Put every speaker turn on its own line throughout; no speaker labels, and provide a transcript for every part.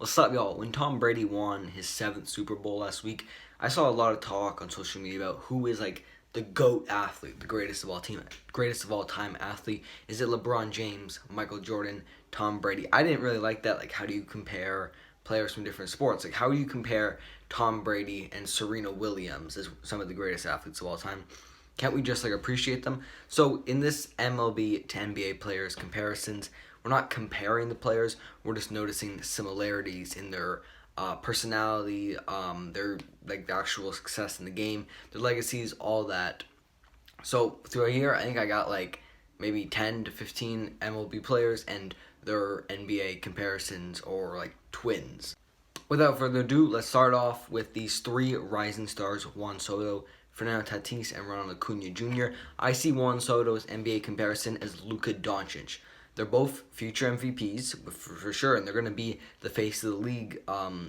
What's up, y'all? When Tom Brady won his 7th Super Bowl last week, I saw a lot of talk on social media about who is like the GOAT athlete, the greatest of all time athlete. Is it LeBron James, Michael Jordan, Tom Brady? I didn't really like that. Like, how do you compare players from different sports? Like, how do you compare Tom Brady and Serena Williams as some of the greatest athletes of all time? Can't we just like appreciate them? So in this MLB to NBA players comparisons, we're not comparing the players. We're just noticing the similarities in their personality, their like the actual success in the game, their legacies, all that. So through a year, I think I got like maybe 10 to 15 MLB players and their NBA comparisons or like twins. Without further ado, let's start off with these three rising stars: Juan Soto, Fernando Tatis, and Ronald Acuna Jr. I see Juan Soto's NBA comparison as Luka Doncic. They're both future MVPs for sure, and they're going to be the face of the league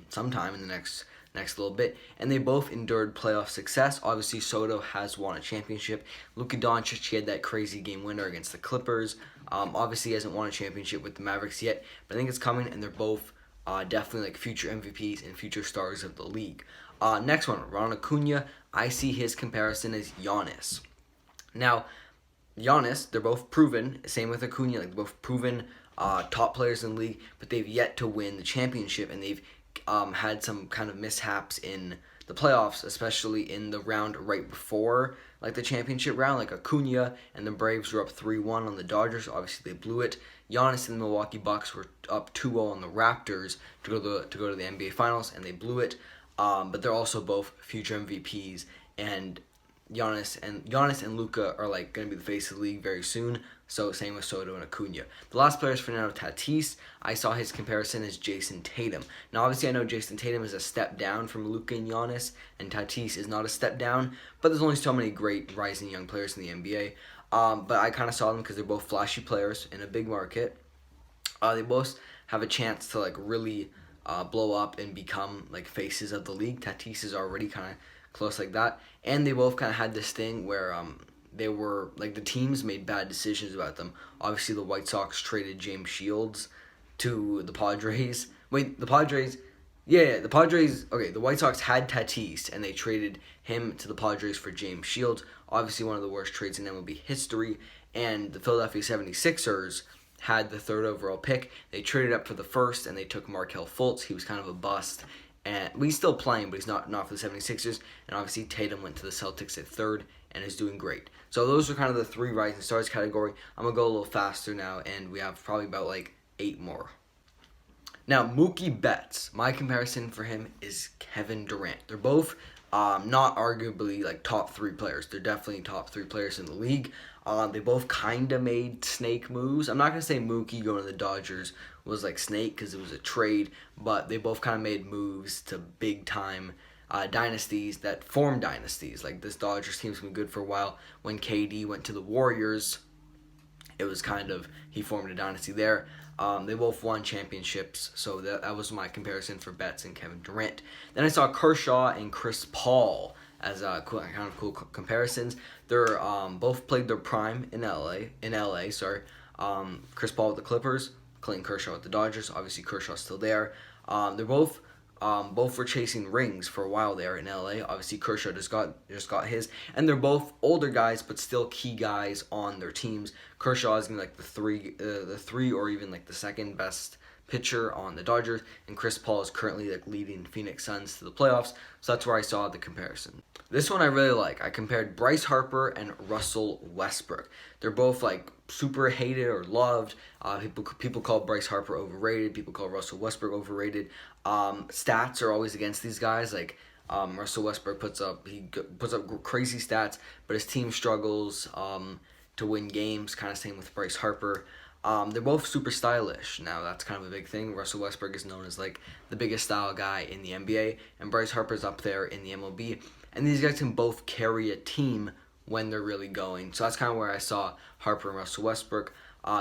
sometime in the next little bit. And they both endured playoff success. Obviously, Soto has won a championship. Luka Doncic, he had that crazy game winner against the Clippers. Obviously, he hasn't won a championship with the Mavericks yet, but I think it's coming, and they're both definitely like future MVPs and future stars of the league. Next one, Ronald Acuna. I see his comparison as Giannis. Now, Giannis, they're both proven. Same with Acuna, like they're both proven top players in the league, but they've yet to win the championship, and they've had some kind of mishaps in the playoffs, especially in the round right before like the championship round. Like Acuna and the Braves were up 3-1 on the Dodgers. Obviously, they blew it. Giannis and the Milwaukee Bucks were up 2-0 on the Raptors to go to the NBA Finals, and they blew it. But they're also both future MVPs, and Giannis and Luka are like going to be the face of the league very soon. So same with Soto and Acuna. The last player is Fernando Tatis. I saw his comparison as Jason Tatum. Now obviously I know Jason Tatum is a step down from Luka and Giannis, and Tatis is not a step down. But there's only so many great rising young players in the NBA. But I kind of saw them because they're both flashy players in a big market. They both have a chance to like really blow up and become like faces of the league. Tatis is already kind of close like that, and they both kind of had this thing where they were like the teams made bad decisions about them. Obviously, the White Sox traded James Shields to the Padres. Wait, the Padres? Yeah, the Padres. Okay, the White Sox had Tatis, and they traded him to the Padres for James Shields. Obviously, one of the worst trades in MLB history. And the Philadelphia 76ers had the 3rd overall pick. They traded up for the 1st, and they took Markelle Fultz. He was kind of a bust. And he's still playing, but he's not for the 76ers. And obviously, Tatum went to the Celtics at 3rd and is doing great. So those are kind of the 3 rising stars category. I'm going to go a little faster now, and we have probably about like 8 more. Now, Mookie Betts, my comparison for him is Kevin Durant. They're both not arguably like top 3 players. They're definitely top 3 players in the league. They both kind of made snake moves. I'm not going to say Mookie going to the Dodgers was like snake because it was a trade, but they both kind of made moves to big-time dynasties that form dynasties. Like this Dodgers team's been good for a while. When KD went to the Warriors, it was kind of, he formed a dynasty there. They both won championships, so that was my comparison for Betts and Kevin Durant. Then I saw Kershaw and Chris Paul as kind of cool comparisons. They're both played their prime in LA. Chris Paul with the Clippers, Clayton Kershaw with the Dodgers. Obviously, Kershaw's still there. They're both were chasing rings for a while there in LA. Obviously, Kershaw just got his, and they're both older guys, but still key guys on their teams. Kershaw is gonna be like the three or even like the second best pitcher on the Dodgers, and Chris Paul is currently like leading Phoenix Suns to the playoffs. So that's where I saw the comparison. This one I really like. I compared Bryce Harper and Russell Westbrook. They're both like super hated or loved. People call Bryce Harper overrated. People call Russell Westbrook overrated. Stats are always against these guys. Like Russell Westbrook puts up crazy stats, but his team struggles to win games. Kind of same with Bryce Harper. They're both super stylish. Now, that's kind of a big thing. Russell Westbrook is known as like the biggest style guy in the NBA, and Bryce Harper's up there in the MLB. And these guys can both carry a team when they're really going. So that's kind of where I saw Harper and Russell Westbrook.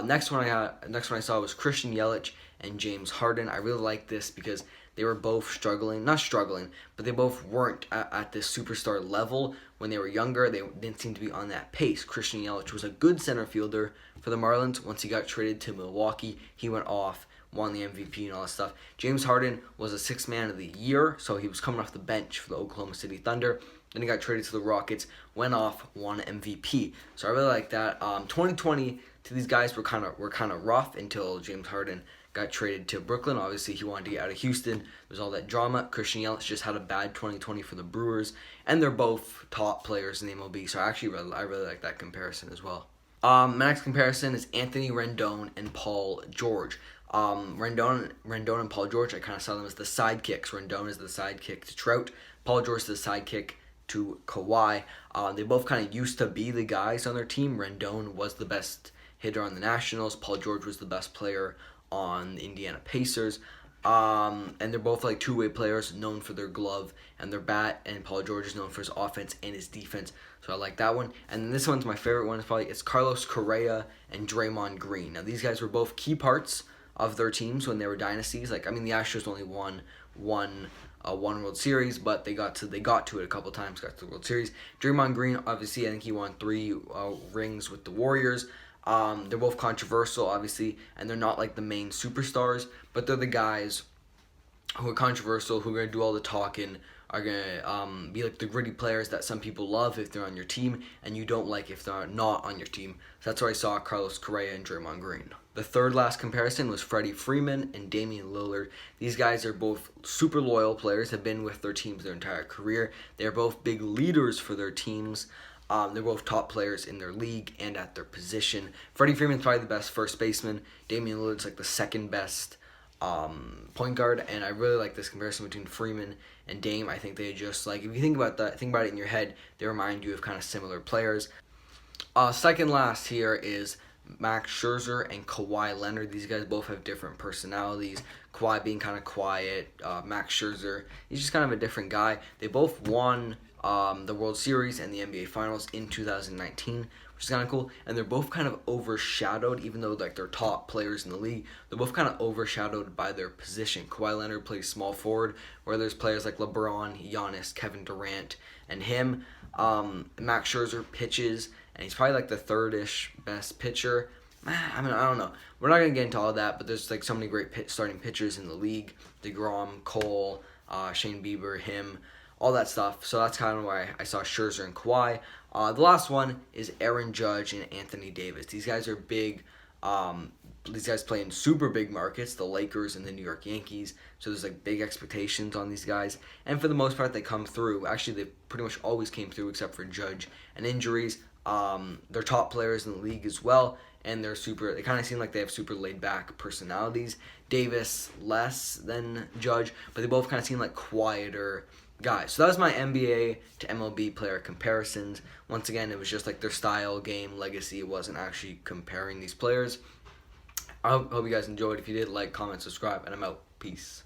Next one I saw was Christian Yelich and James Harden. I really like this because they were both not struggling, but they both weren't at this superstar level when they were younger. They didn't seem to be on that pace. Christian Yelich was a good center fielder for the Marlins. Once he got traded to Milwaukee, he went off won the MVP and all that stuff. James Harden was a sixth man of the year, so he was coming off the bench for the Oklahoma City Thunder. Then he got traded to the Rockets, went off, won MVP. So I really like that. 2020 to these guys were kind of rough until James Harden got traded to Brooklyn. Obviously, he wanted to get out of Houston. There's all that drama. Christian Yelich just had a bad 2020 for the Brewers, and they're both top players in the MLB. So I really like that comparison as well. My next comparison is Anthony Rendon and Paul George. Rendon and Paul George, I kind of saw them as the sidekicks. Rendon is the sidekick to Trout. Paul George is the sidekick to Kawhi. They both kind of used to be the guys on their team. Rendon was the best hitter on the Nationals. Paul George was the best player on the Indiana Pacers. And they're both like two-way players known for their glove and their bat, and Paul George is known for his offense and his defense. So I like that one. And then this one's my favorite one. It's Carlos Correa and Draymond Green. Now these guys were both key parts of their teams when they were dynasties. The Astros only won one World Series, but they got to it a couple times, got to the World Series. Draymond Green, obviously, I think he won 3 rings with the Warriors. They're both controversial, obviously, and they're not like the main superstars, but they're the guys who are controversial, who are going to do all the talking, are going to be like the gritty players that some people love if they're on your team, and you don't like if they're not on your team. So that's where I saw Carlos Correa and Draymond Green. The third last comparison was Freeman and Damian Lillard. These guys are both super loyal players, have been with their teams their entire career. They're both big leaders for their teams. They're both top players in their league and at their position. Freeman's probably the best first baseman. Damian Lillard's like the second best point guard, and I really like this comparison between Freeman and Dame. I think they just, like, if you think about it in your head, they remind you of kind of similar players. Second last here is Max Scherzer and Kawhi Leonard. These guys both have different personalities. Kawhi being kind of quiet. Max Scherzer, he's just kind of a different guy. They both won the World Series and the NBA Finals in 2019, which is kind of cool. And they're both kind of overshadowed, even though like they're top players in the league. They're both kind of overshadowed by their position. Kawhi Leonard plays small forward, where there's players like LeBron, Giannis, Kevin Durant, and him. Max Scherzer pitches, and he's probably like the third-ish best pitcher. I don't know. We're not going to get into all that, but there's like so many great starting pitchers in the league. DeGrom, Cole, Shane Bieber, him, all that stuff. So that's kind of why I saw Scherzer and Kawhi. The last one is Aaron Judge and Anthony Davis. These guys are big. These guys play in super big markets, the Lakers and the New York Yankees. So there's like big expectations on these guys. And for the most part, they come through. Actually, they pretty much always came through except for Judge and injuries. They're top players in the league as well. And they kind of seem like they have super laid-back personalities. Davis less than Judge, but they both kind of seem like quieter guys. So that was my NBA to MLB player comparisons. Once again, it was just like their style, game, legacy. It wasn't actually comparing these players. I hope you guys enjoyed. If you did, like, comment, subscribe, and I'm out. Peace.